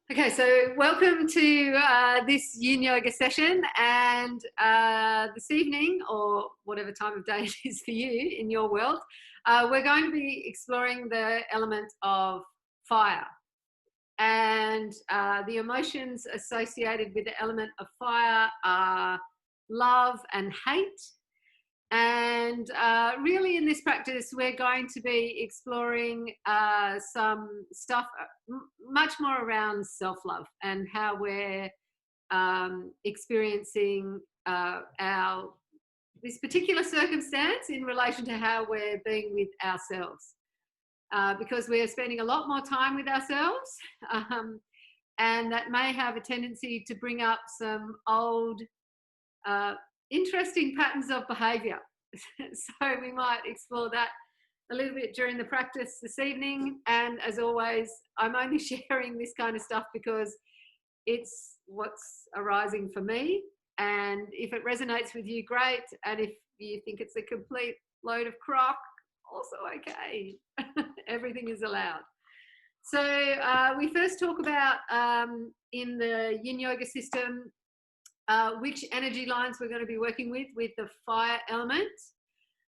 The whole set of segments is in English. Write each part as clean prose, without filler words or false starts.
Okay, so welcome to this Yin Yoga session, and this evening, or whatever time of day it is for you in your world, we're going to be exploring the element of fire and the emotions associated with the element of fire are love and hate. And really in this practice, we're going to be exploring some stuff much more around self-love and how we're experiencing this particular circumstance in relation to how we're being with ourselves. Because we're spending a lot more time with ourselves, and that may have a tendency to bring up some old interesting patterns of behaviour. So we might explore that a little bit during the practice this evening. And as always, I'm only sharing this kind of stuff because it's what's arising for me. And if it resonates with you, great. And if you think it's a complete load of crock, also okay. Everything is allowed. So we first talk about in the Yin Yoga system which energy lines we're going to be working with the fire element.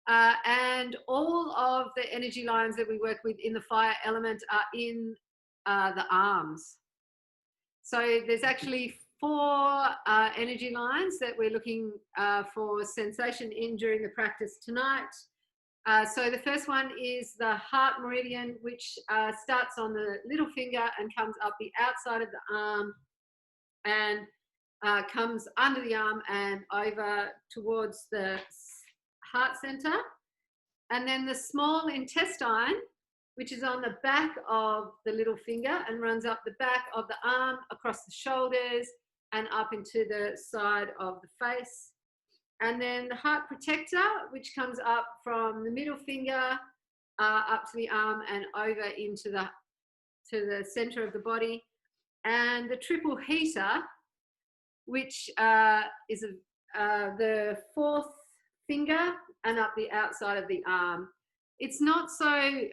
And all of the energy lines that we work with in the fire element are in the arms. So there's actually 4 energy lines that we're looking for sensation in during the practice tonight. So the first one is the heart meridian, which starts on the little finger and comes up the outside of the arm and comes under the arm and over towards the heart center. And then the small intestine, which is on the back of the little finger and runs up the back of the arm, across the shoulders and up into the side of the face. And then the heart protector, which comes up from the middle finger up to the arm and over into the center of the body. And the triple heater, which is the 4th finger and up the outside of the arm. It's not so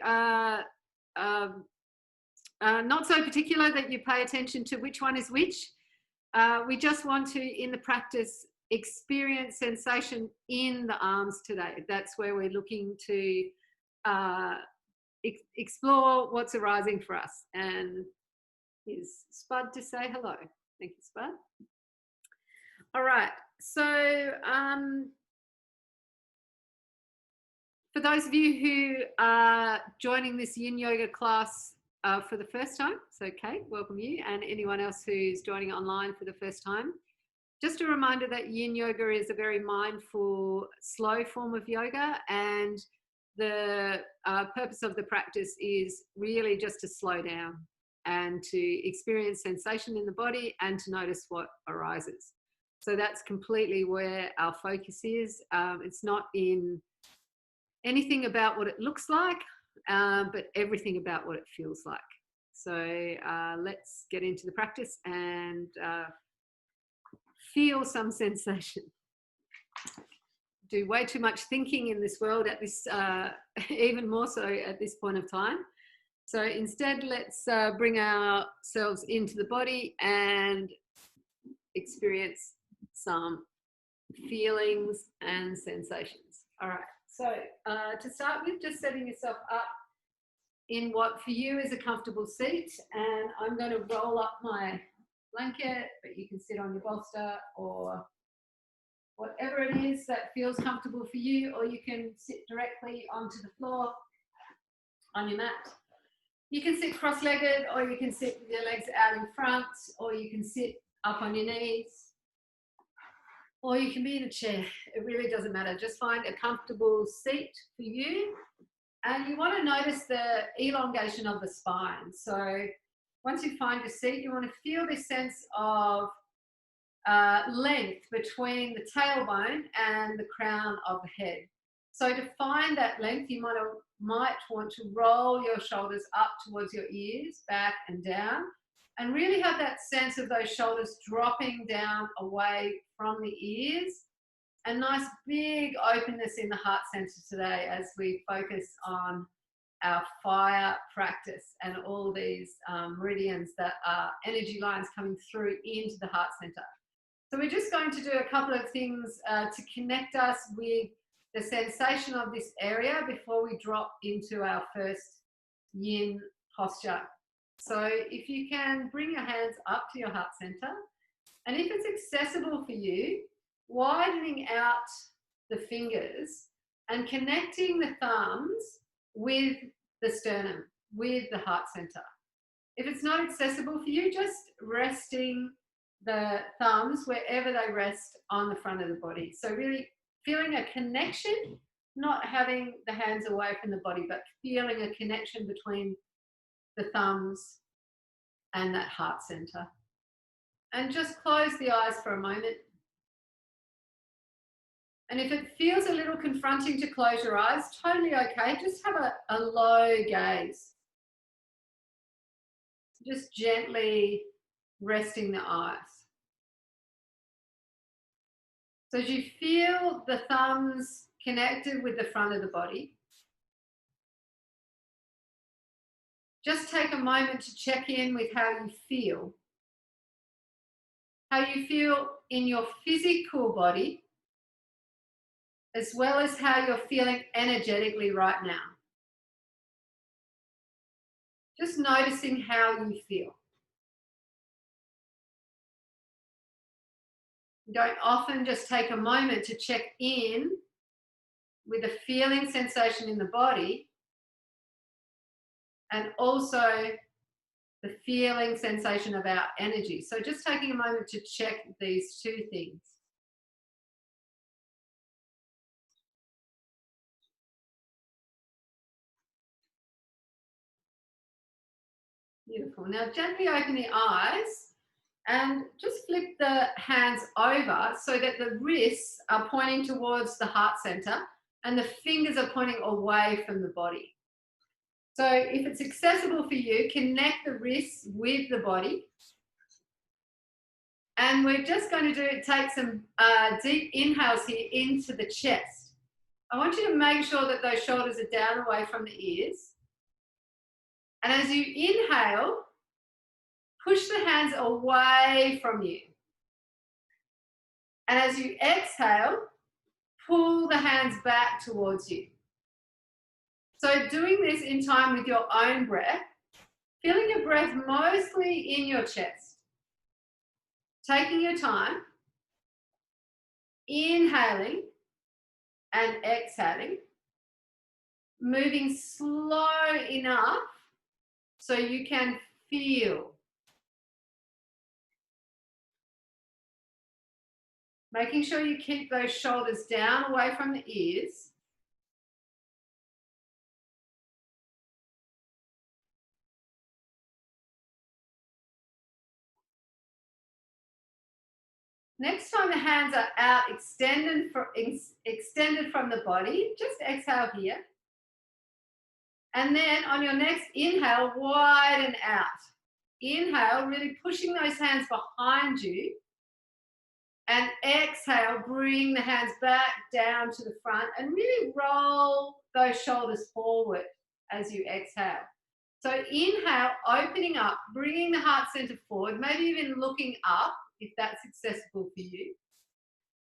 particular that you pay attention to which one is which. We just want to, in the practice, experience sensation in the arms today. That's where we're looking to explore what's arising for us. And here's Spud to say hello. Thank you, Spud. All right, so for those of you who are joining this Yin Yoga class for the first time, so Kate, welcome you, and anyone else who's joining online for the first time. Just a reminder that Yin Yoga is a very mindful, slow form of yoga, and the purpose of the practice is really just to slow down and to experience sensation in the body and to notice what arises. So that's completely where our focus is. It's not in anything about what it looks like, but everything about what it feels like. So let's get into the practice and feel some sensation. Do way too much thinking in this world at this, even more so at this point of time. So instead, let's bring ourselves into the body and experience some feelings and sensations. All right, so to start with, just setting yourself up in what for you is a comfortable seat, and I'm going to roll up my blanket, but you can sit on your bolster or whatever it is that feels comfortable for you, or you can sit directly onto the floor on your mat. You can sit cross-legged, or you can sit with your legs out in front, or you can sit up on your knees, or you can be in a chair. It really doesn't matter. Just find a comfortable seat for you. And you want to notice the elongation of the spine. So once you find your seat, you want to feel this sense of length between the tailbone and the crown of the head. So to find that length, you might want to roll your shoulders up towards your ears, back and down, and really have that sense of those shoulders dropping down away from the ears. A nice big openness in the heart center today as we focus on our fire practice and all these meridians that are energy lines coming through into the heart center. So we're just going to do a couple of things to connect us with the sensation of this area before we drop into our first yin posture. So if you can bring your hands up to your heart center, and if it's accessible for you, widening out the fingers and connecting the thumbs with the sternum, with the heart center. If it's not accessible for you, just resting the thumbs wherever they rest on the front of the body. So really feeling a connection, not having the hands away from the body, but feeling a connection between the thumbs and that heart center. And just close the eyes for a moment. And if it feels a little confronting to close your eyes, totally okay. Just have a low gaze. Just gently resting the eyes. So as you feel the thumbs connected with the front of the body, just take a moment to check in with how you feel. How you feel in your physical body, as well as how you're feeling energetically right now. Just noticing how you feel. You don't often just take a moment to check in with a feeling sensation in the body and also the feeling sensation of our energy. So just taking a moment to check these two things. Beautiful. Now gently open the eyes and just flip the hands over so that the wrists are pointing towards the heart center and the fingers are pointing away from the body. So if it's accessible for you, connect the wrists with the body. And we're just going to take some deep inhales here into the chest. I want you to make sure that those shoulders are down away from the ears. And as you inhale, push the hands away from you. And as you exhale, pull the hands back towards you. So doing this in time with your own breath, feeling your breath mostly in your chest. Taking your time, inhaling and exhaling, moving slow enough so you can feel. Making sure you keep those shoulders down away from the ears. Next time the hands are out, extended from the body, just exhale here. And then on your next inhale, widen out. Inhale, really pushing those hands behind you. And exhale, bring the hands back down to the front and really roll those shoulders forward as you exhale. So inhale, opening up, bringing the heart center forward, maybe even looking up if that's accessible for you.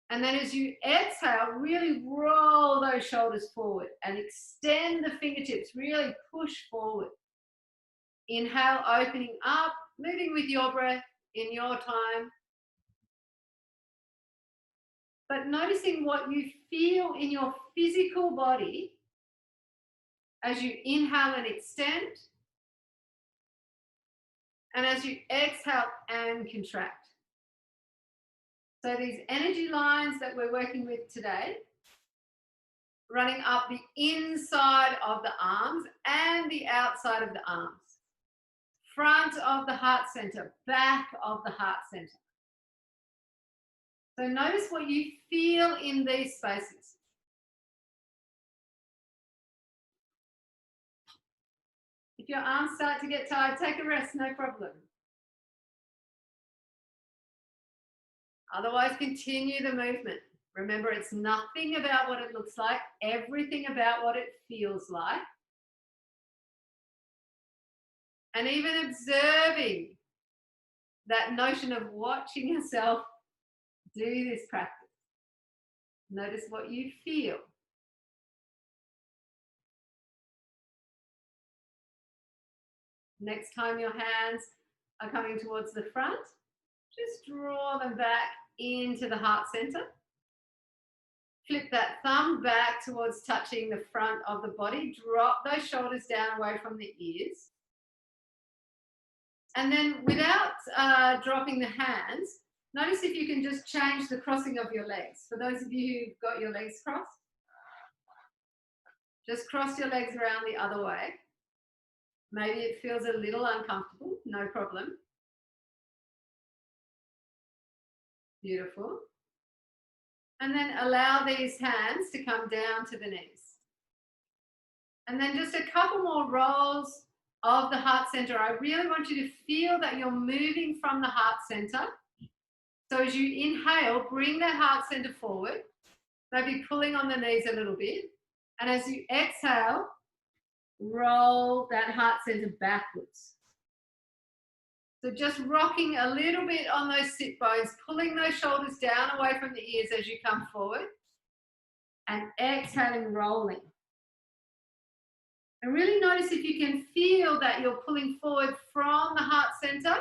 And then as you exhale, really roll those shoulders forward and extend the fingertips, really push forward. Inhale, opening up, moving with your breath in your time. But noticing what you feel in your physical body as you inhale and extend, and as you exhale and contract. So these energy lines that we're working with today, running up the inside of the arms and the outside of the arms. Front of the heart center, back of the heart center. So notice what you feel in these spaces. If your arms start to get tired, take a rest, no problem. Otherwise, continue the movement. Remember, it's nothing about what it looks like, everything about what it feels like. And even observing that notion of watching yourself do this practice. Notice what you feel. Next time your hands are coming towards the front, just draw them back into the heart center. Flip that thumb back towards touching the front of the body. Drop those shoulders down away from the ears. And then without dropping the hands, notice if you can just change the crossing of your legs. For those of you who've got your legs crossed, just cross your legs around the other way. Maybe it feels a little uncomfortable, no problem. Beautiful. And then allow these hands to come down to the knees. And then just a couple more rolls of the heart center. I really want you to feel that you're moving from the heart center. So as you inhale, bring that heart center forward, maybe pulling on the knees a little bit. And as you exhale, roll that heart center backwards. So just rocking a little bit on those sit bones, pulling those shoulders down away from the ears as you come forward, and exhaling, rolling. And really notice if you can feel that you're pulling forward from the heart center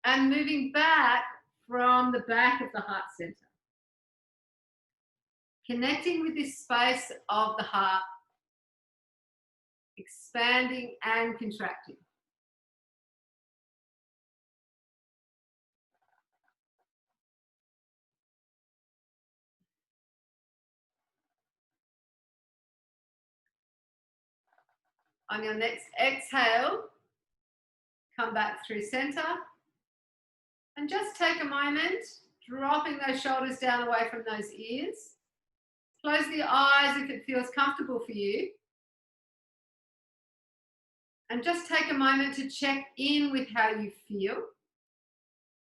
and moving back from the back of the heart center. Connecting with this space of the heart, expanding and contracting. On your next exhale, come back through center and just take a moment, dropping those shoulders down away from those ears. Close the eyes if it feels comfortable for you. And just take a moment to check in with how you feel.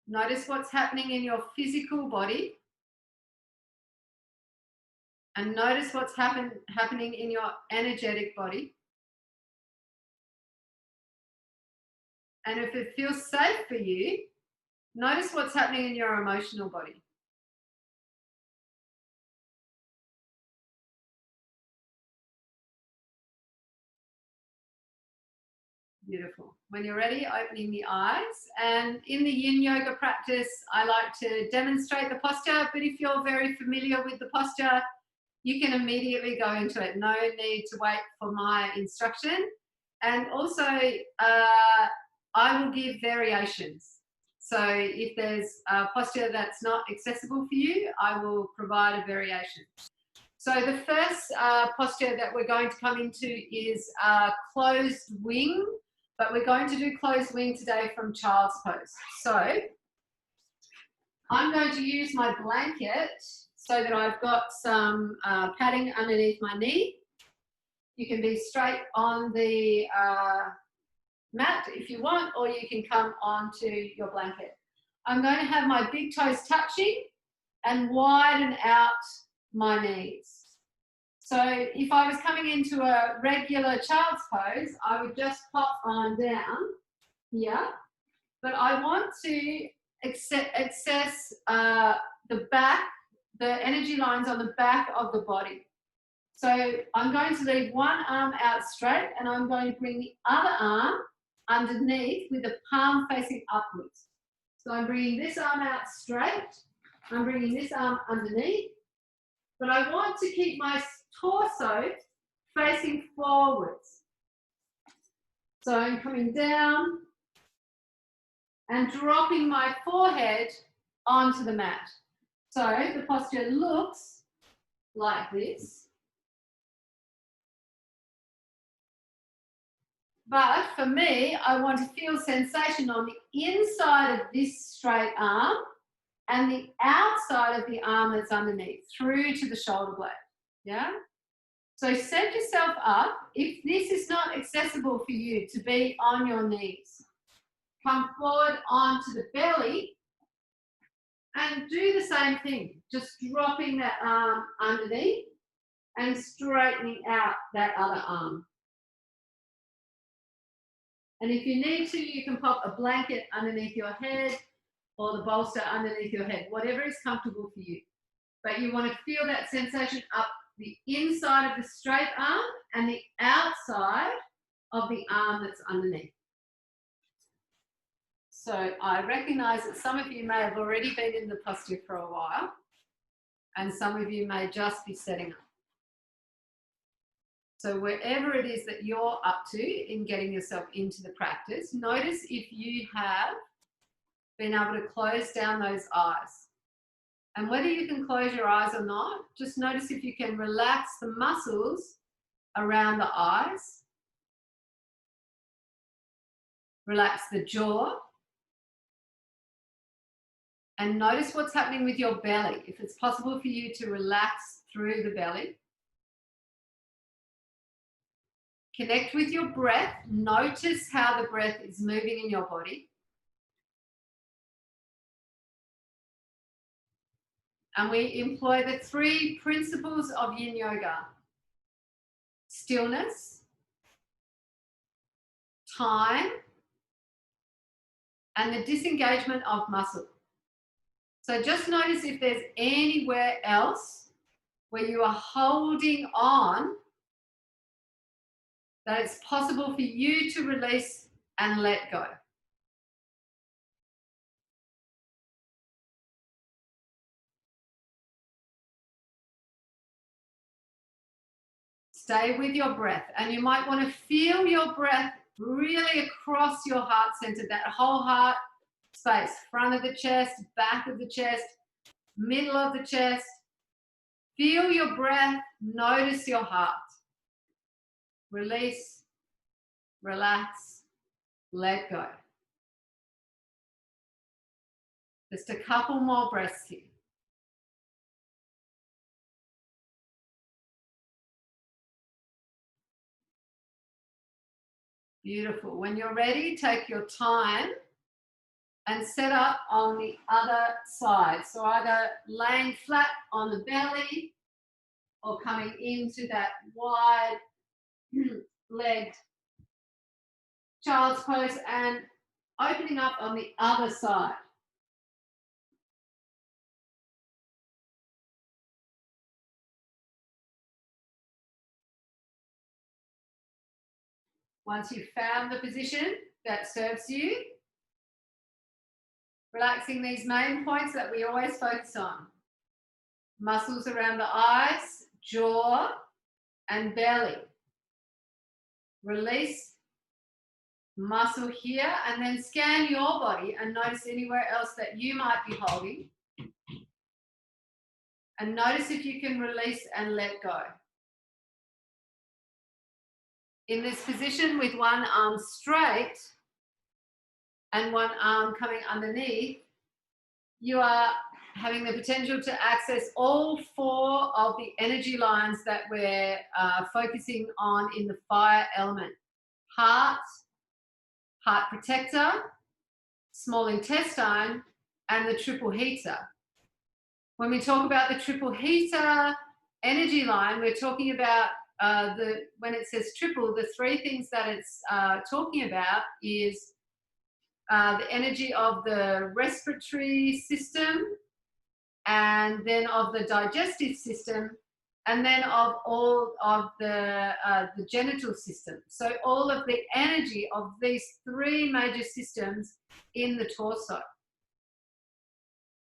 Notice what's happening in your physical body. And notice what's happening in your energetic body. And if it feels safe for you, notice what's happening in your emotional body. Beautiful. When you're ready, opening the eyes. And in the Yin Yoga practice, I like to demonstrate the posture, but if you're very familiar with the posture, you can immediately go into it. No need to wait for my instruction. And also, I will give variations. So if there's a posture that's not accessible for you, I will provide a variation. So the first posture that we're going to come into is closed wing, but we're going to do closed wing today from child's pose. So I'm going to use my blanket so that I've got some padding underneath my knee. You can be straight on the mat if you want, or you can come onto your blanket. I'm going to have my big toes touching and widen out my knees. So if I was coming into a regular child's pose, I would just pop on down here, but I want to access the back, the energy lines on the back of the body. So I'm going to leave one arm out straight and I'm going to bring the other arm underneath with the palm facing upwards. So I'm bringing this arm out straight, I'm bringing this arm underneath, but I want to keep my torso facing forwards. So I'm coming down and dropping my forehead onto the mat. So the posture looks like this. But for me, I want to feel sensation on the inside of this straight arm and the outside of the arm that's underneath, through to the shoulder blade. Yeah? So set yourself up. If this is not accessible for you to be on your knees, come forward onto the belly and do the same thing. Just dropping that arm underneath and straightening out that other arm. And if you need to, you can pop a blanket underneath your head or the bolster underneath your head, whatever is comfortable for you. But you want to feel that sensation up the inside of the straight arm and the outside of the arm that's underneath. So I recognize that some of you may have already been in the posture for a while, and some of you may just be setting up. So wherever it is that you're up to in getting yourself into the practice, notice if you have been able to close down those eyes. And whether you can close your eyes or not, just notice if you can relax the muscles around the eyes. Relax the jaw. And notice what's happening with your belly. If it's possible for you to relax through the belly. Connect with your breath. Notice how the breath is moving in your body. And we employ the 3 principles of Yin Yoga. Stillness, time, and the disengagement of muscle. So just notice if there's anywhere else where you are holding on, that it's possible for you to release and let go. Stay with your breath, and you might want to feel your breath really across your heart center, that whole heart space, front of the chest, back of the chest, middle of the chest. Feel your breath, notice your heart. Release, relax, let go. Just a couple more breaths here. Beautiful. When you're ready, take your time and set up on the other side. So either laying flat on the belly or coming into that wide legged child's pose and opening up on the other side. Once you've found the position that serves you, relaxing these main points that we always focus on. Muscles around the eyes, jaw, and belly. Release muscle here, and then scan your body and notice anywhere else that you might be holding. And notice if you can release and let go. In this position with one arm straight and one arm coming underneath, you are having the potential to access all 4 of the energy lines that we're focusing on in the fire element. Heart, heart protector, small intestine, and the triple heater. When we talk about the triple heater energy line, we're talking about when it says triple, the 3 things that it's talking about is the energy of the respiratory system, and then of the digestive system, and then of all of the genital system. So all of the energy of these 3 major systems in the torso.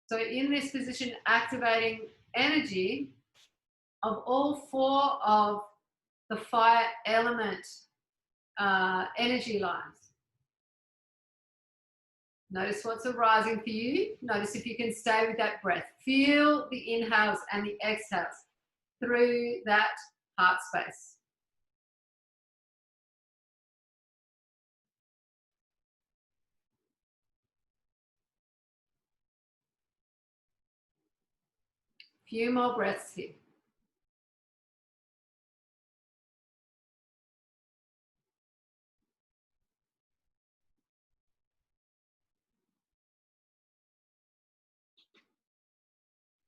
So in this position, activating energy of all 4 of the fire element energy lines. Notice what's arising for you. Notice if you can stay with that breath. Feel the inhales and the exhales through that heart space. Few more breaths here.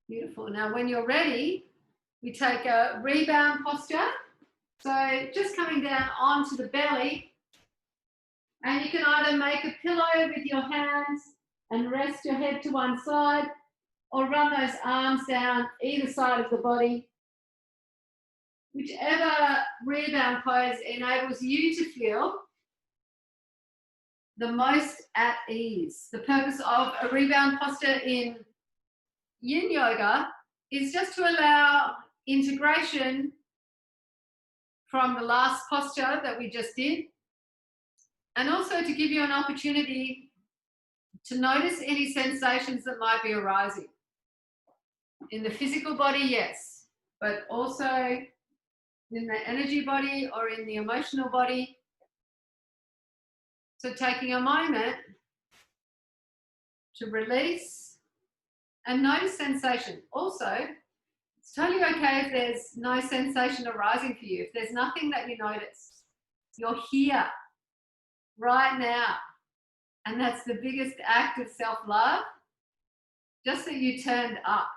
Beautiful. Now, when you're ready, we take a rebound posture. So just coming down onto the belly, And you can either make a pillow with your hands and rest your head to one side, or run those arms down either side of the body. Whichever rebound pose enables you to feel the most at ease. The purpose of a rebound posture in Yin Yoga is just to allow integration from the last posture that we just did, and also to give you an opportunity to notice any sensations that might be arising. In the physical body, yes, but also in the energy body or in the emotional body. So taking a moment to release and notice sensation. Also, it's totally okay if there's no sensation arising for you. If there's nothing that you notice, you're here right now. And that's the biggest act of self-love, just that you turned up.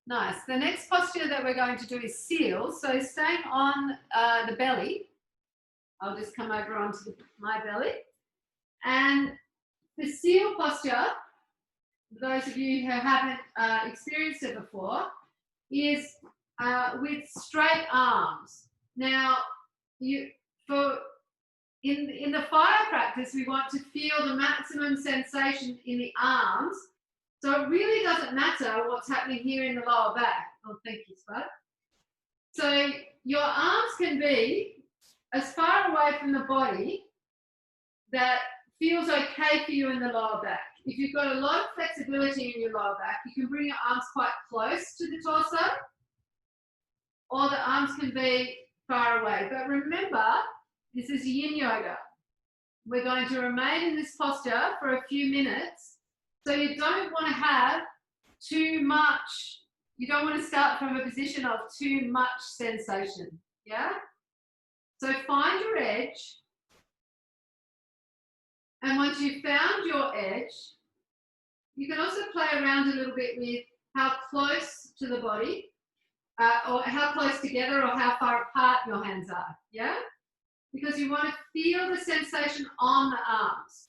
Nice. The next posture that we're going to do is seal. So staying on the belly, I'll just come over onto my belly. And the seal posture, those of you who haven't experienced it before, is with straight arms. Now, in the fire practice, we want to feel the maximum sensation in the arms. So it really doesn't matter what's happening here in the lower back. Oh, thank you, Spud. So your arms can be as far away from the body that feels okay for you in the lower back. If you've got a lot of flexibility in your lower back, you can bring your arms quite close to the torso, or the arms can be far away. But remember, this is Yin Yoga. We're going to remain in this posture for a few minutes. So you don't want to have too much, you don't want to start from a position of too much sensation, yeah? So find your edge, and once you've found your edge, you can also play around a little bit with how close to the body, or how close together or how far apart your hands are, yeah? Because you want to feel the sensation on the arms.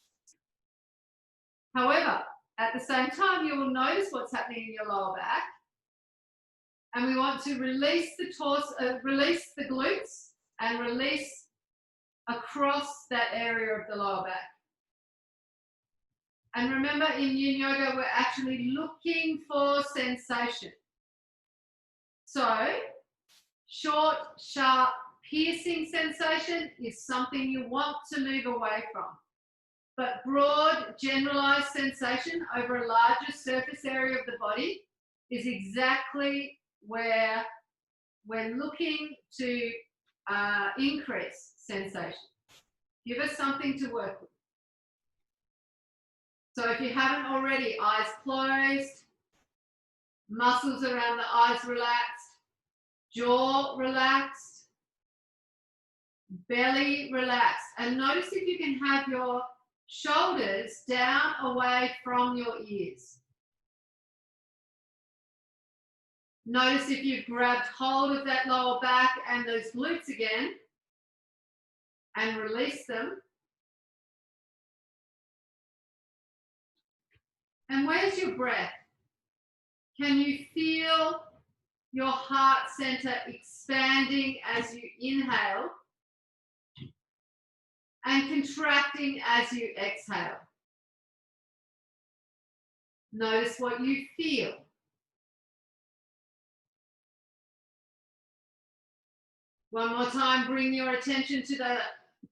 However, at the same time, you will notice what's happening in your lower back. And we want to release the torso, release the glutes, and release across that area of the lower back. And remember, in Yin Yoga, we're actually looking for sensation. So, short, sharp, piercing sensation is something you want to move away from. But broad, generalized sensation over a larger surface area of the body is exactly where we're looking to increase sensation. Give us something to work with. So if you haven't already, eyes closed, muscles around the eyes relaxed, jaw relaxed, belly relaxed. And notice if you can have your shoulders down away from your ears. Notice if you've grabbed hold of that lower back and those glutes again and release them. And where's your breath? Can you feel your heart center expanding as you inhale and contracting as you exhale? Notice what you feel. One more time, bring your attention to the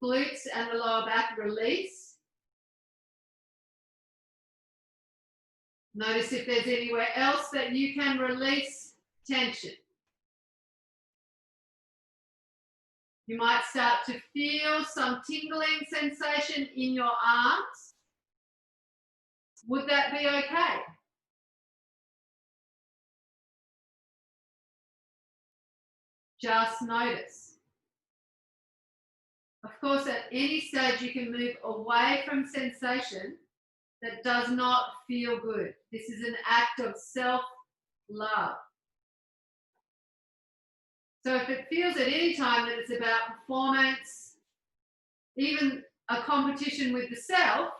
glutes and the lower back, release. Notice if there's anywhere else that you can release tension. You might start to feel some tingling sensation in your arms. Would that be okay? Just notice. Of course, at any stage you can move away from sensation that does not feel good. This is an act of self-love. So if it feels at any time that it's about performance, even a competition with the self,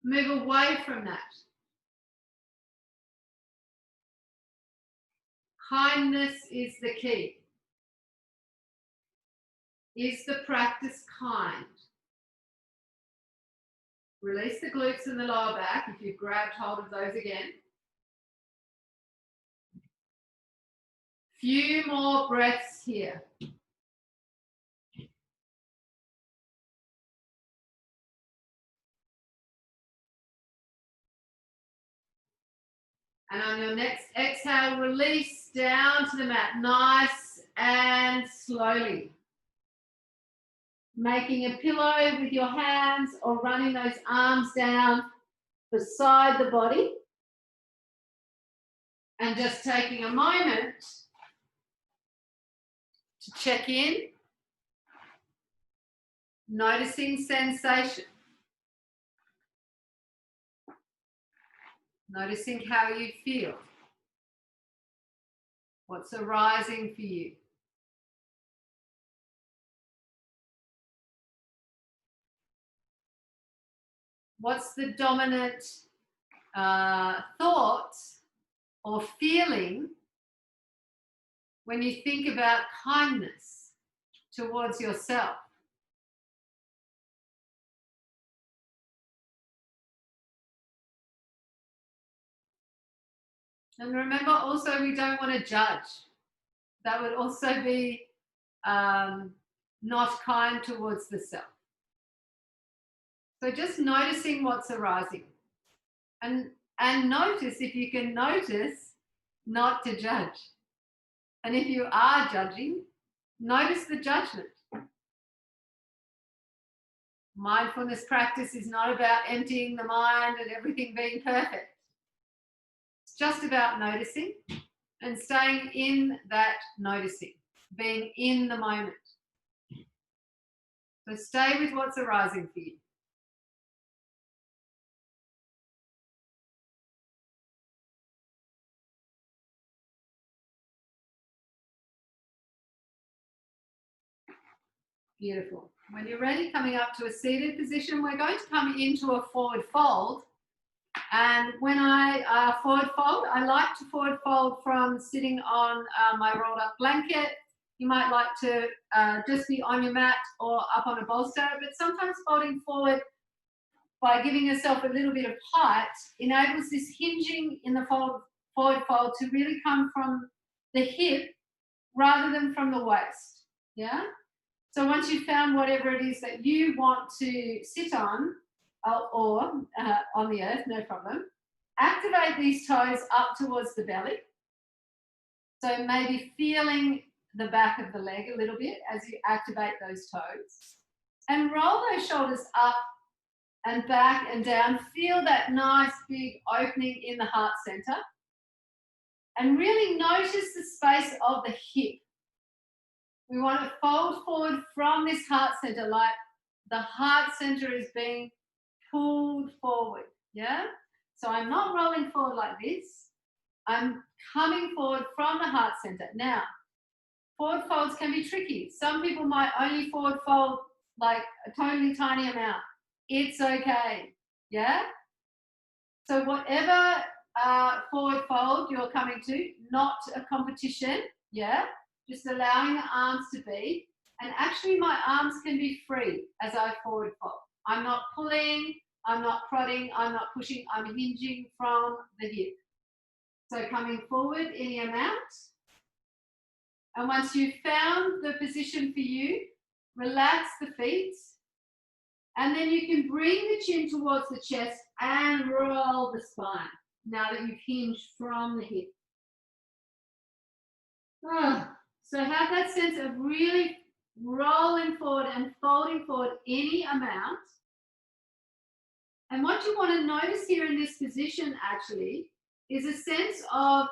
move away from that. Kindness is the key. Is the practice kind? Release the glutes and the lower back if you've grabbed hold of those again. Few more breaths here. And on your next exhale, release down to the mat, nice and slowly. Making a pillow with your hands or running those arms down beside the body. And just taking a moment to check in, noticing sensation. Noticing how you feel. What's arising for you? What's the dominant thought or feeling when you think about kindness towards yourself? And remember also, we don't want to judge. That would also be not kind towards the self. So just noticing what's arising. And notice, if you can notice, not to judge. And if you are judging, notice the judgment. Mindfulness practice is not about emptying the mind and everything being perfect. It's just about noticing and staying in that noticing, being in the moment. So stay with what's arising for you. Beautiful. When you're ready, coming up to a seated position, we're going to come into a forward fold. And when I forward fold, I like to forward fold from sitting on my rolled up blanket. You might like to just be on your mat or up on a bolster, but sometimes folding forward by giving yourself a little bit of height enables this hinging in the forward fold to really come from the hip rather than from the waist. Yeah? So once you've found whatever it is that you want to sit on, or on the earth, no problem, activate these toes up towards the belly. So maybe feeling the back of the leg a little bit as you activate those toes. And roll those shoulders up and back and down. Feel that nice big opening in the heart center. And really notice the space of the hip. We want to fold forward from this heart center, like the heart center is being pulled forward, yeah? So I'm not rolling forward like this. I'm coming forward from the heart center. Now, forward folds can be tricky. Some people might only forward fold like a totally tiny amount. It's okay, yeah? So whatever forward fold you're coming to, not a competition, yeah? Just allowing the arms to be. And actually my arms can be free as I forward fold. I'm not pulling, I'm not prodding, I'm not pushing, I'm hinging from the hip. So coming forward any amount. And once you've found the position for you, relax the feet. And then you can bring the chin towards the chest and roll the spine now that you've hinged from the hip. So have that sense of really rolling forward and folding forward any amount. And what you want to notice here in this position actually is a sense of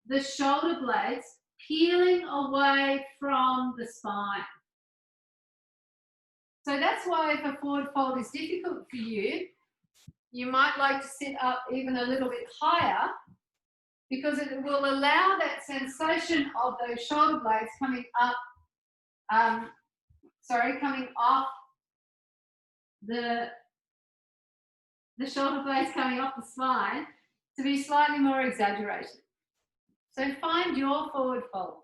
the shoulder blades peeling away from the spine. So that's why if a forward fold is difficult for you, you might like to sit up even a little bit higher, because it will allow that sensation of those shoulder blades coming up, coming off the shoulder blades coming off the spine to be slightly more exaggerated. So find your forward fold.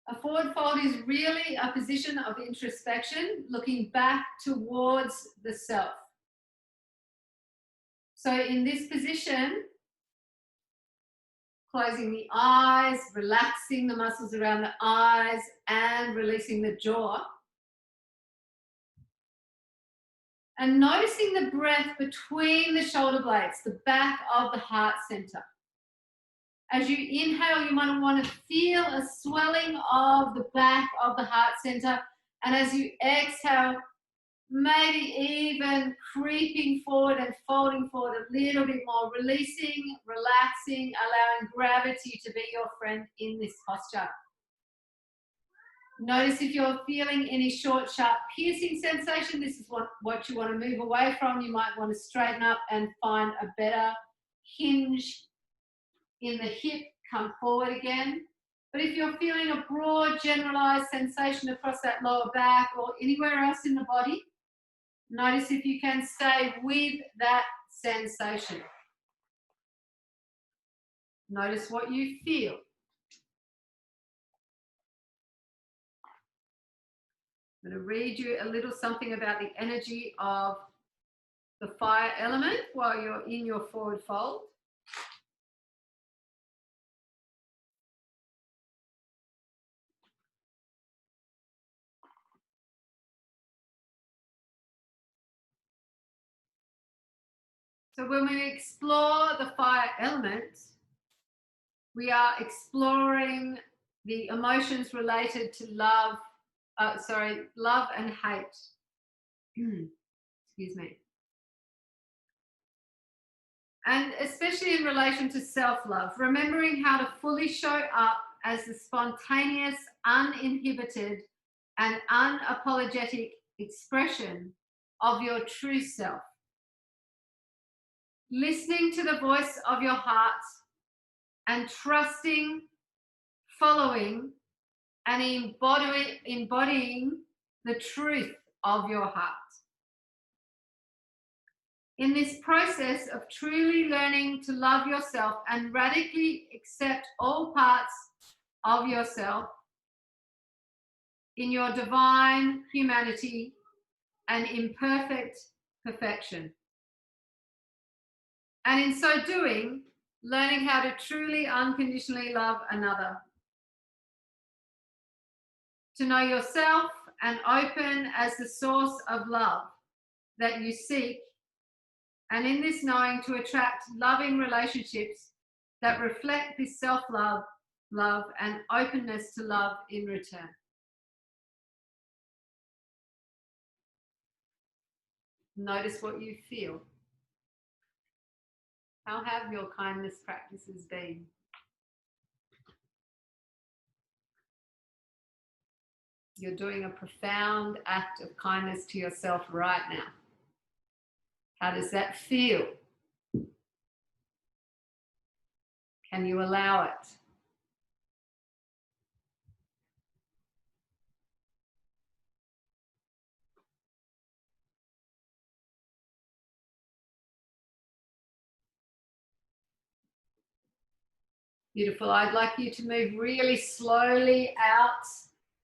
A forward fold is really a position of introspection, looking back towards the self. So in this position, closing the eyes, relaxing the muscles around the eyes, and releasing the jaw. And noticing the breath between the shoulder blades, the back of the heart center. As you inhale, you might want to feel a swelling of the back of the heart center. And as you exhale, maybe even creeping forward and folding forward a little bit more, releasing, relaxing, allowing gravity to be your friend in this posture. Notice if you're feeling any short, sharp, piercing sensation. This is what you want to move away from. You might want to straighten up and find a better hinge in the hip. Come forward again. But if you're feeling a broad, generalized sensation across that lower back or anywhere else in the body, notice if you can stay with that sensation. Notice what you feel. I'm going to read you a little something about the energy of the fire element while you're in your forward fold. So when we explore the fire element, we are exploring the emotions related to love, love and hate. Excuse me. And especially in relation to self-love, remembering how to fully show up as the spontaneous, uninhibited, and unapologetic expression of your true self. Listening to the voice of your heart and trusting, following, and embodying the truth of your heart. In this process of truly learning to love yourself and radically accept all parts of yourself in your divine humanity and imperfect perfection. And in so doing, learning how to truly unconditionally love another. To know yourself and open as the source of love that you seek, and in this knowing to attract loving relationships that reflect this self-love, love, and openness to love in return. Notice what you feel. How have your kindness practices been? You're doing a profound act of kindness to yourself right now. How does that feel? Can you allow it? Beautiful. I'd like you to move really slowly out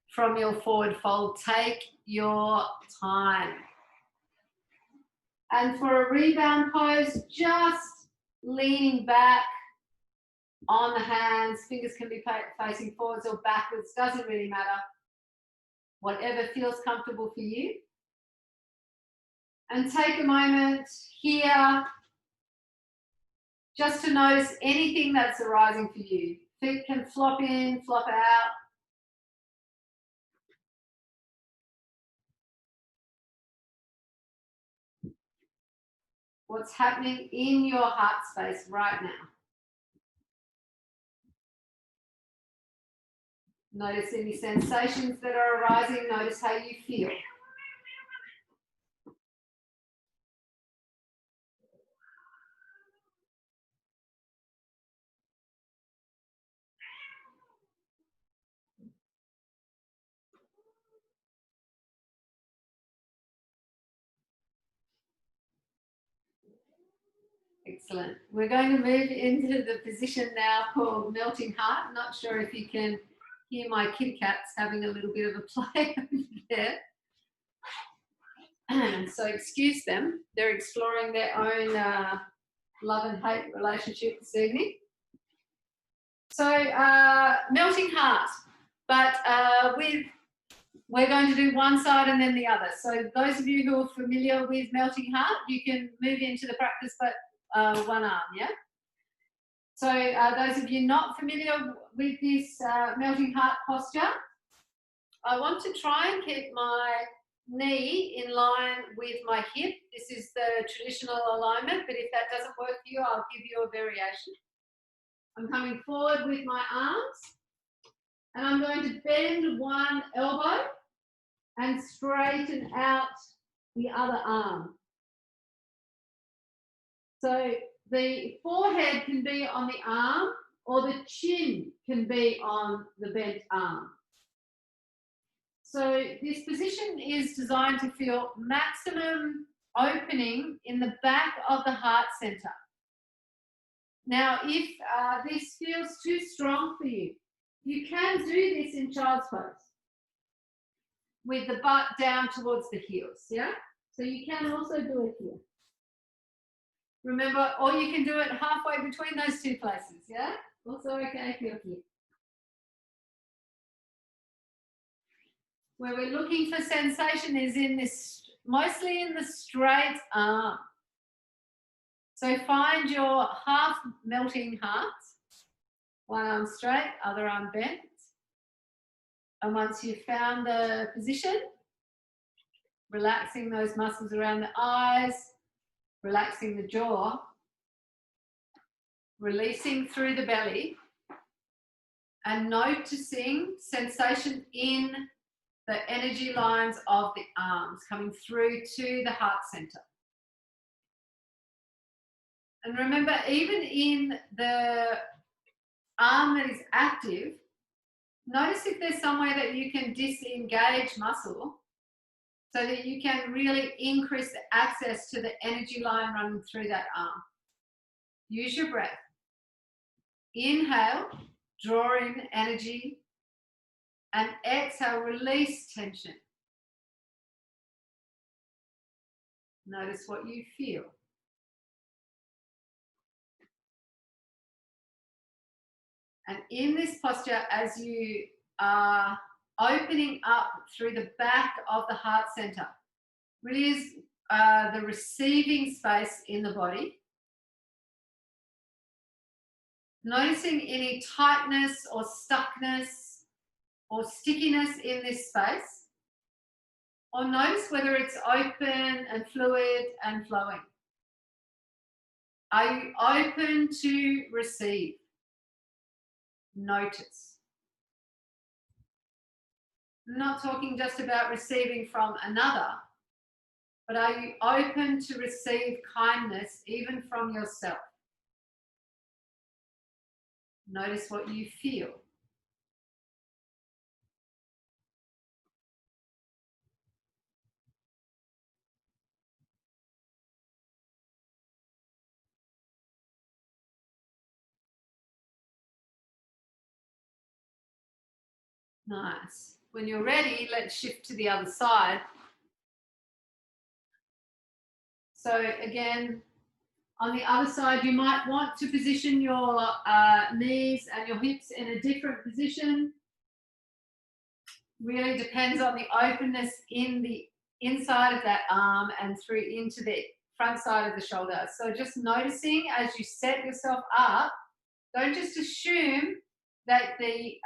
from your forward fold. Take your time. And for a rebound pose, just leaning back on the hands. Fingers can be facing forwards or backwards, doesn't really matter. Whatever feels comfortable for you. And take a moment here just to notice anything that's arising for you. Feet can flop in, flop out. What's happening in your heart space right now. Notice any sensations that are arising. Notice how you feel. Excellent. We're going to move into the position now called melting heart. Not sure if you can hear my kitty cats having a little bit of a play over there. So excuse them. They're exploring their own love and hate relationship this evening. So melting heart, but we're going to do one side and then the other. So those of you who are familiar with melting heart, you can move into the practice, but one arm, yeah? So those of you not familiar with this melting heart posture, I want to try and keep my knee in line with my hip. This is the traditional alignment, but if that doesn't work for you, I'll give you a variation. I'm coming forward with my arms, and I'm going to bend one elbow and straighten out the other arm. So the forehead can be on the arm, or the chin can be on the bent arm. So this position is designed to feel maximum opening in the back of the heart center. Now, if this feels too strong for you, you can do this in child's pose with the butt down towards the heels, yeah? So you can also do it here. Remember, or you can do it halfway between those two places, yeah? Also okay if you're here. Where we're looking for sensation is in this, mostly in the straight arm. So find your half melting heart. One arm straight, other arm bent. And once you've found the position, relaxing those muscles around the eyes, relaxing the jaw, releasing through the belly, and noticing sensation in the energy lines of the arms coming through to the heart center. And remember, even in the arm that is active, notice if there's somewhere that you can disengage muscle so that you can really increase the access to the energy line running through that arm. Use your breath. Inhale, draw in energy, and exhale, release tension. Notice what you feel. And in this posture, as you are opening up through the back of the heart center, really is the receiving space in the body. Noticing any tightness or stuckness or stickiness in this space, or notice whether it's open and fluid and flowing. Are you open to receive? Notice. I'm not talking just about receiving from another, but are you open to receive kindness even from yourself? Notice what you feel. Nice. When you're ready, let's shift to the other side. So again, on the other side, you might want to position your knees and your hips in a different position. Really depends on the openness in the inside of that arm and through into the front side of the shoulder. So just noticing as you set yourself up, don't just assume that the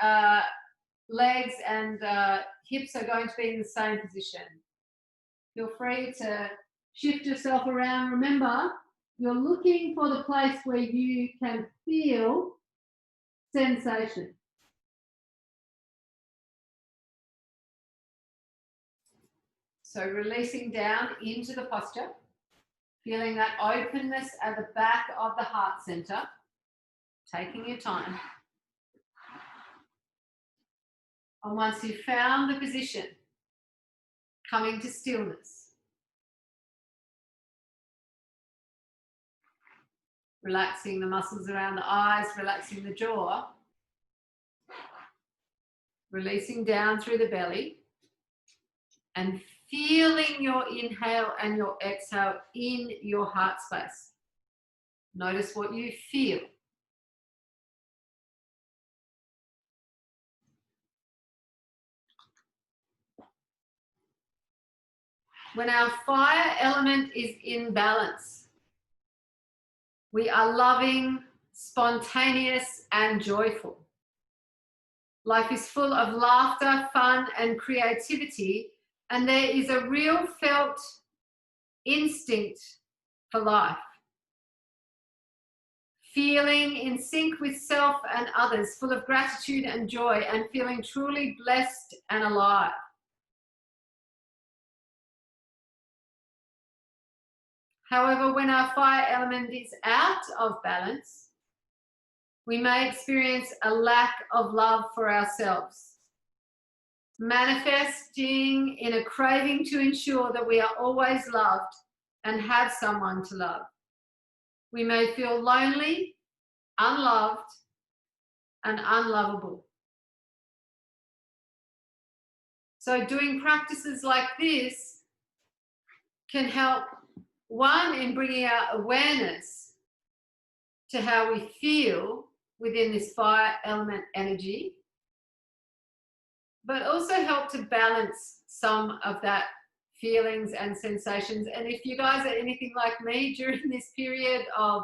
legs and hips are going to be in the same position. Feel free to shift yourself around. Remember, you're looking for the place where you can feel sensation. So releasing down into the posture, feeling that openness at the back of the heart center, taking your time. And once you've found the position, coming to stillness. Relaxing the muscles around the eyes, relaxing the jaw. Releasing down through the belly. And feeling your inhale and your exhale in your heart space. Notice what you feel. When our fire element is in balance, we are loving, spontaneous, and joyful. Life is full of laughter, fun, and creativity, and there is a real felt instinct for life. Feeling in sync with self and others, full of gratitude and joy, and feeling truly blessed and alive. However, when our fire element is out of balance, we may experience a lack of love for ourselves, manifesting in a craving to ensure that we are always loved and have someone to love. We may feel lonely, unloved, and unlovable. So doing practices like this can help, one, in bringing our awareness to how we feel within this fire element energy, but also help to balance some of that feelings and sensations. And if you guys are anything like me during this period of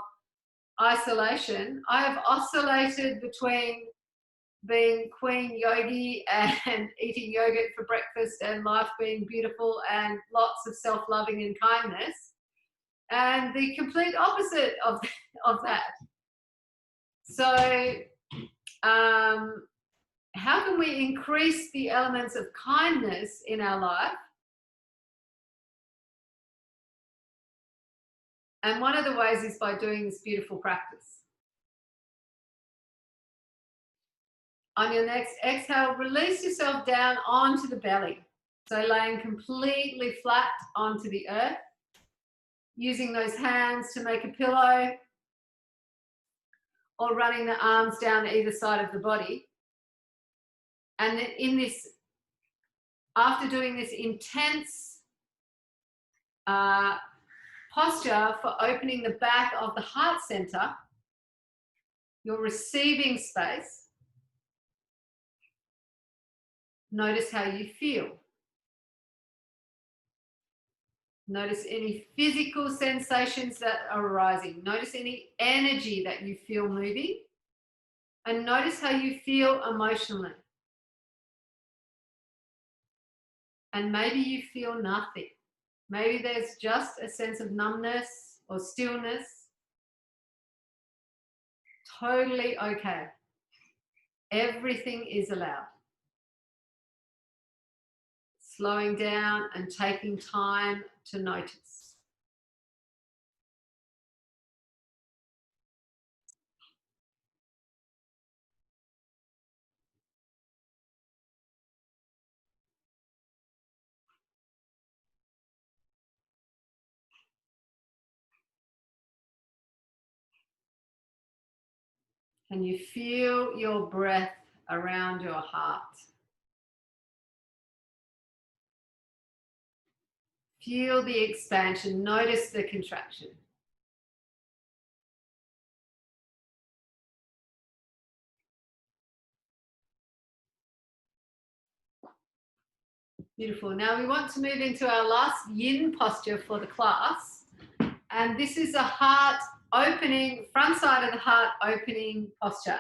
isolation, I have oscillated between being queen yogi and eating yogurt for breakfast and life being beautiful and lots of self-loving and kindness, and the complete opposite of that. So how can we increase the elements of kindness in our life? And one of the ways is by doing this beautiful practice. On your next exhale, release yourself down onto the belly. So laying completely flat onto the earth, using those hands to make a pillow, or running the arms down either side of the body. And then in this, after doing this intense posture for opening the back of the heart center, your receiving space, notice how you feel. Notice any physical sensations that are arising. Notice any energy that you feel moving. And notice how you feel emotionally. And maybe you feel nothing. Maybe there's just a sense of numbness or stillness. Totally okay. Everything is allowed. Slowing down and taking time to notice. Can you feel your breath around your heart? Feel the expansion. Notice the contraction. Beautiful. Now we want to move into our last yin posture for the class. And this is a heart opening, front side of the heart opening posture.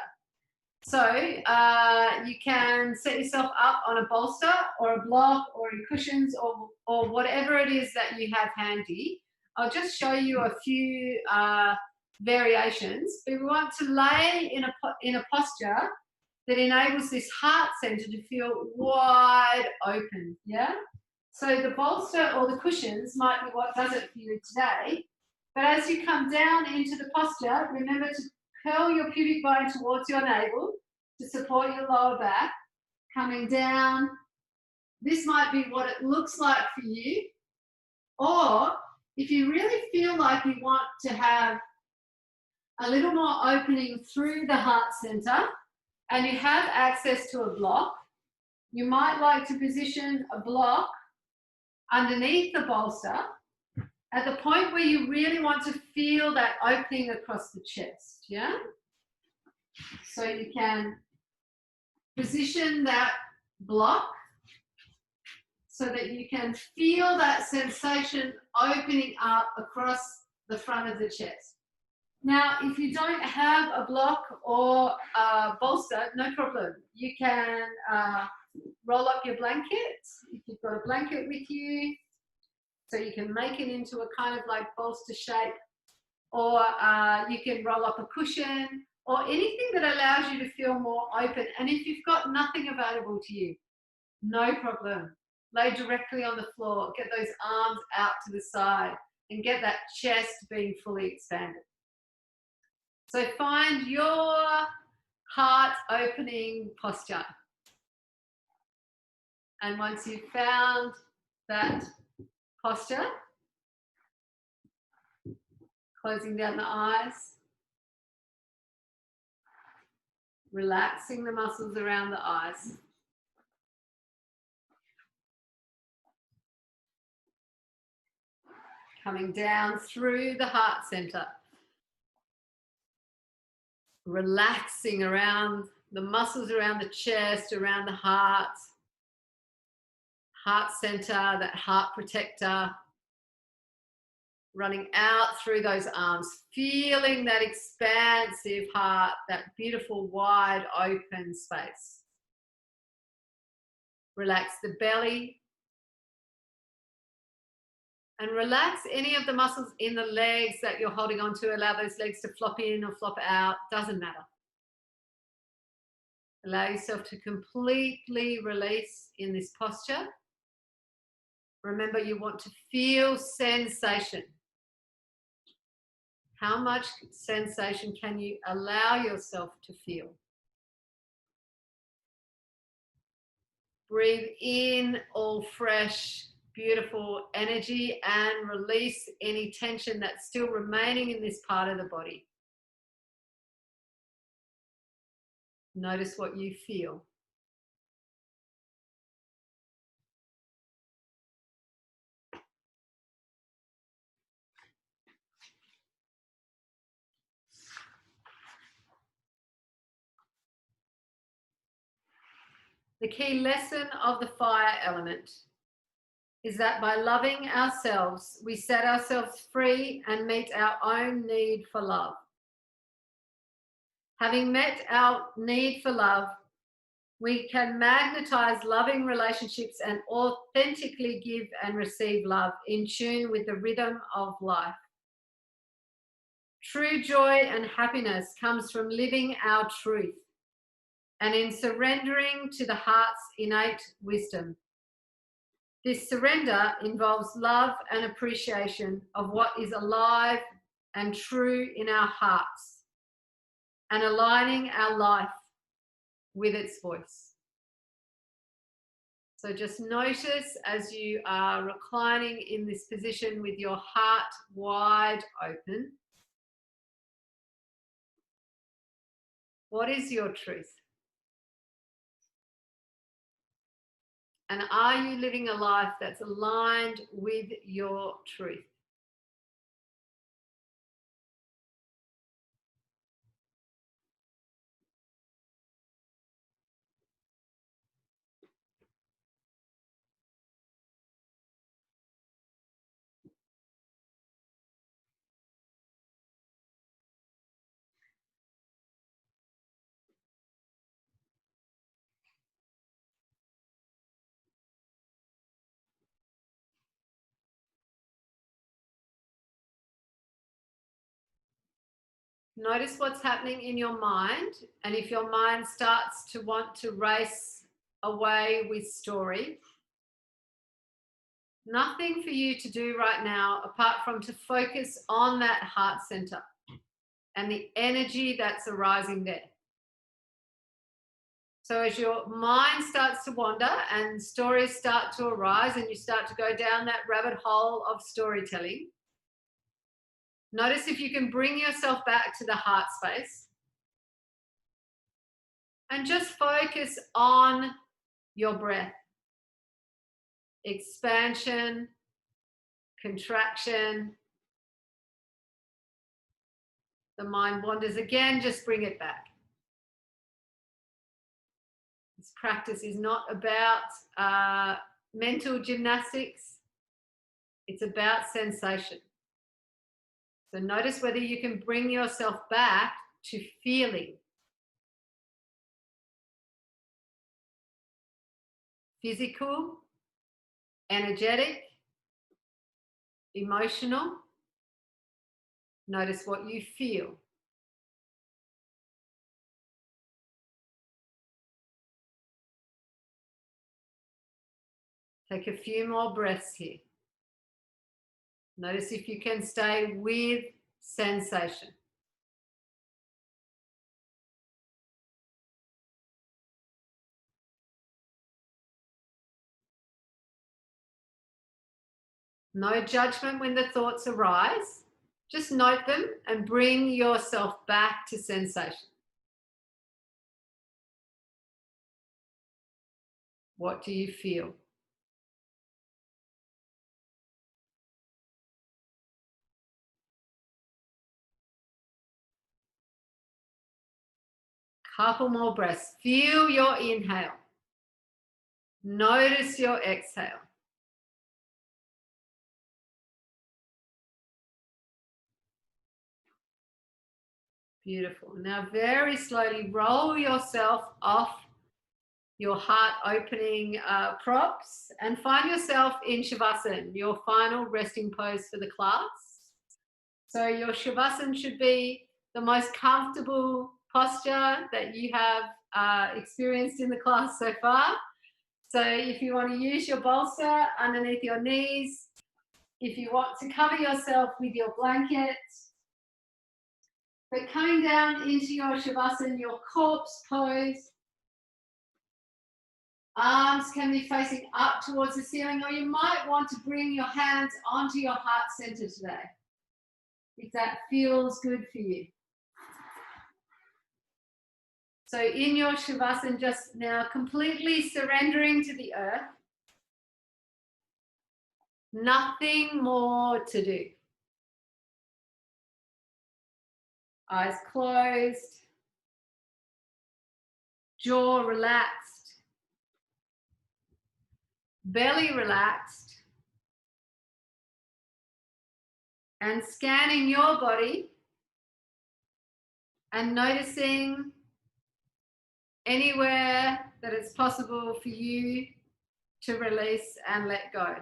So you can set yourself up on a bolster or a block or in cushions or whatever it is that you have handy. I'll just show you a few variations. But we want to lay in a posture that enables this heart center to feel wide open, yeah? So the bolster or the cushions might be what does it for you today. But as you come down into the posture, remember to curl your pubic bone towards your navel to support your lower back. Coming down, this might be what it looks like for you. Or if you really feel like you want to have a little more opening through the heart center and you have access to a block, you might like to position a block underneath the bolster at the point where you really want to feel that opening across the chest, yeah? So you can position that block so that you can feel that sensation opening up across the front of the chest. Now, if you don't have a block or a bolster, no problem. You can roll up your blanket if you've got a blanket with you, so you can make it into a kind of like bolster shape, or you can roll up a cushion or anything that allows you to feel more open. And if you've got nothing available to you, no problem. Lay directly on the floor, get those arms out to the side and get that chest being fully expanded. So find your heart opening posture. And once you've found that posture, closing down the eyes, relaxing the muscles around the eyes. Coming down through the heart center. Relaxing around the muscles around the chest, around the heart center, that heart protector. Running out through those arms, feeling that expansive heart, that beautiful wide open space. Relax the belly. And relax any of the muscles in the legs that you're holding on to. Allow those legs to flop in or flop out, doesn't matter. Allow yourself to completely release in this posture. Remember, you want to feel sensation. How much sensation can you allow yourself to feel? Breathe in all fresh, beautiful energy and release any tension that's still remaining in this part of the body. Notice what you feel. The key lesson of the fire element is that by loving ourselves, we set ourselves free and meet our own need for love. Having met our need for love, we can magnetize loving relationships and authentically give and receive love in tune with the rhythm of life. True joy and happiness comes from living our truth and in surrendering to the heart's innate wisdom. This surrender involves love and appreciation of what is alive and true in our hearts and aligning our life with its voice. So just notice as you are reclining in this position with your heart wide open, what is your truth? And are you living a life that's aligned with your truth? Notice what's happening in your mind, and if your mind starts to want to race away with story, Nothing for you to do right now apart from to focus on that heart center and the energy that's arising there. So as your mind starts to wander and stories start to arise and you start to go down that rabbit hole of storytelling, notice if you can bring yourself back to the heart space and just focus on your breath. Expansion, contraction. The mind wanders again, just bring it back. This practice is not about mental gymnastics. It's about sensation. So notice whether you can bring yourself back to feeling. Physical, energetic, emotional. Notice what you feel. Take a few more breaths here. Notice if you can stay with sensation. No judgment when the thoughts arise. Just note them and bring yourself back to sensation. What do you feel? Couple more breaths. Feel your inhale. Notice your exhale. Beautiful. Now very slowly roll yourself off your heart opening props and find yourself in Shavasana, your final resting pose for the class. So your Shavasana should be the most comfortable posture that you have experienced in the class so far. So if you want to use your bolster underneath your knees, if you want to cover yourself with your blanket, but coming down into your Shavasana, your corpse pose, arms can be facing up towards the ceiling, or you might want to bring your hands onto your heart center today, if that feels good for you. So in your Shavasana, just now completely surrendering to the earth. Nothing more to do. Eyes closed, jaw relaxed, belly relaxed, and scanning your body and noticing anywhere that it's possible for you to release and let go.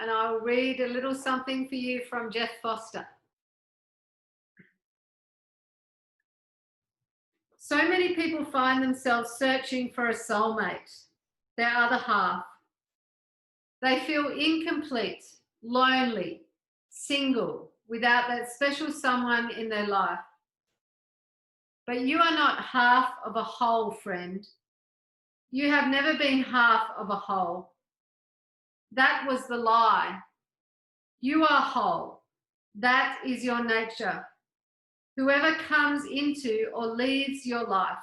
And I'll read a little something for you from Jeff Foster. So many people find themselves searching for a soulmate, their other half. They feel incomplete, lonely, single, without that special someone in their life. But you are not half of a whole, friend. You have never been half of a whole. That was the lie. You are whole. That is your nature. Whoever comes into or leaves your life.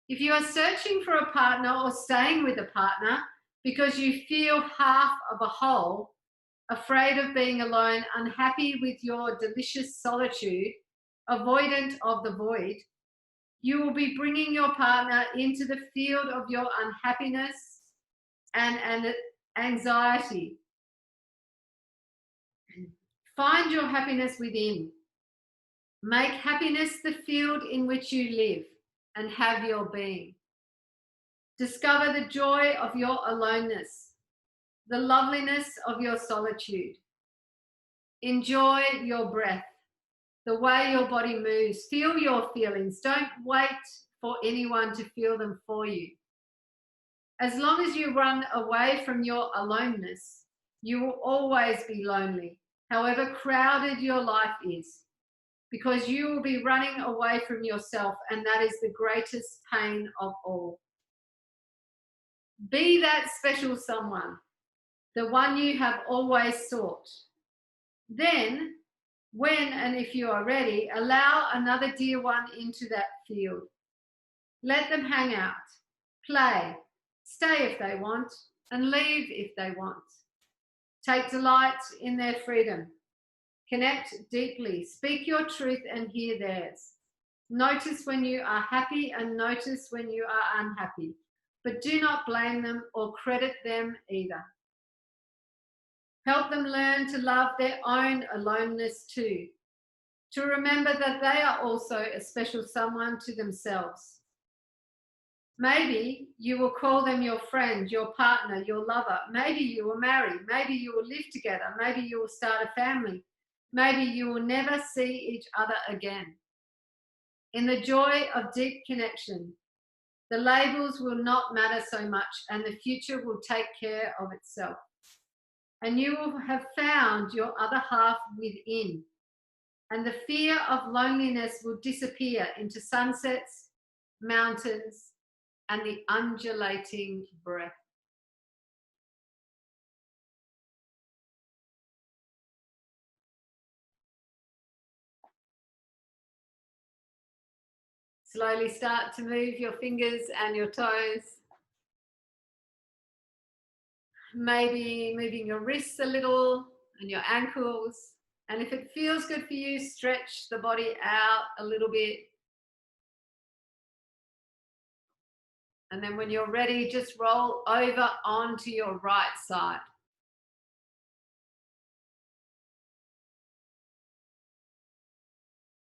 If you are searching for a partner or staying with a partner because you feel half of a whole, afraid of being alone, unhappy with your delicious solitude, avoidant of the void, you will be bringing your partner into the field of your unhappiness and anxiety. Find your happiness within. Make happiness the field in which you live and have your being. Discover the joy of your aloneness, the loveliness of your solitude. Enjoy your breath, the way your body moves. Feel your feelings. Don't wait for anyone to feel them for you. As long as you run away from your aloneness, you will always be lonely, however crowded your life is, because you will be running away from yourself, and that is the greatest pain of all. Be that special someone, the one you have always sought. Then, when and if you are ready, allow another dear one into that field. Let them hang out, play, stay if they want, and leave if they want. Take delight in their freedom. Connect deeply. Speak your truth and hear theirs. Notice when you are happy and notice when you are unhappy, but do not blame them or credit them either. Help them learn to love their own aloneness too, to remember that they are also a special someone to themselves. Maybe you will call them your friend, your partner, your lover. Maybe you will marry. Maybe you will live together. Maybe you will start a family. Maybe you will never see each other again. In the joy of deep connection, the labels will not matter so much, and the future will take care of itself. And you will have found your other half within, and the fear of loneliness will disappear into sunsets, mountains, and the undulating breath. Slowly start to move your fingers and your toes. Maybe moving your wrists a little and your ankles. And if it feels good for you, stretch the body out a little bit. And then when you're ready, just roll over onto your right side.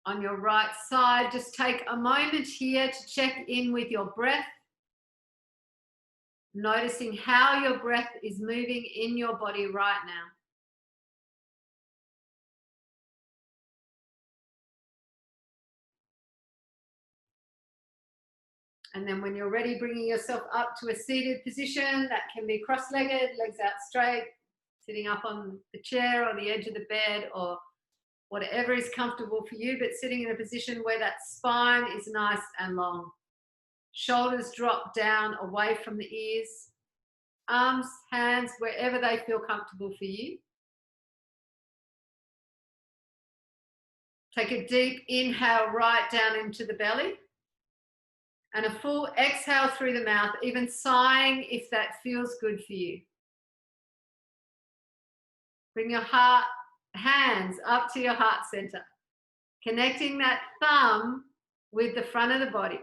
On your right side, just take a moment here to check in with your breath, noticing how your breath is moving in your body right now. And then when you're ready, bringing yourself up to a seated position. That can be cross-legged, legs out straight, sitting up on the chair or the edge of the bed, or whatever is comfortable for you, but sitting in a position where that spine is nice and long. Shoulders drop down away from the ears. Arms, hands, wherever they feel comfortable for you. Take a deep inhale right down into the belly. And a full exhale through the mouth, even sighing if that feels good for you. Bring your hands up to your heart center, connecting that thumb with the front of the body.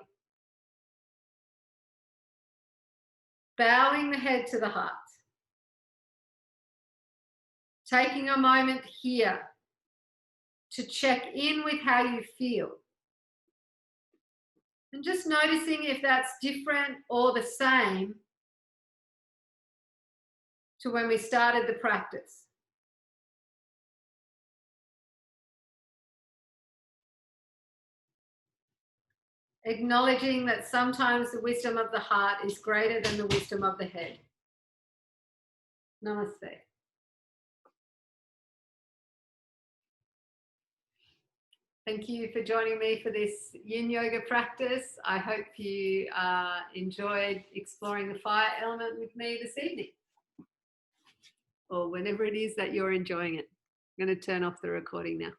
Bowing the head to the heart. Taking a moment here to check in with how you feel. And just noticing if that's different or the same to when we started the practice. Acknowledging that sometimes the wisdom of the heart is greater than the wisdom of the head. Namaste. Thank you for joining me for this Yin Yoga practice. I hope you enjoyed exploring the fire element with me this evening, or whenever it is that you're enjoying it. I'm going to turn off the recording now.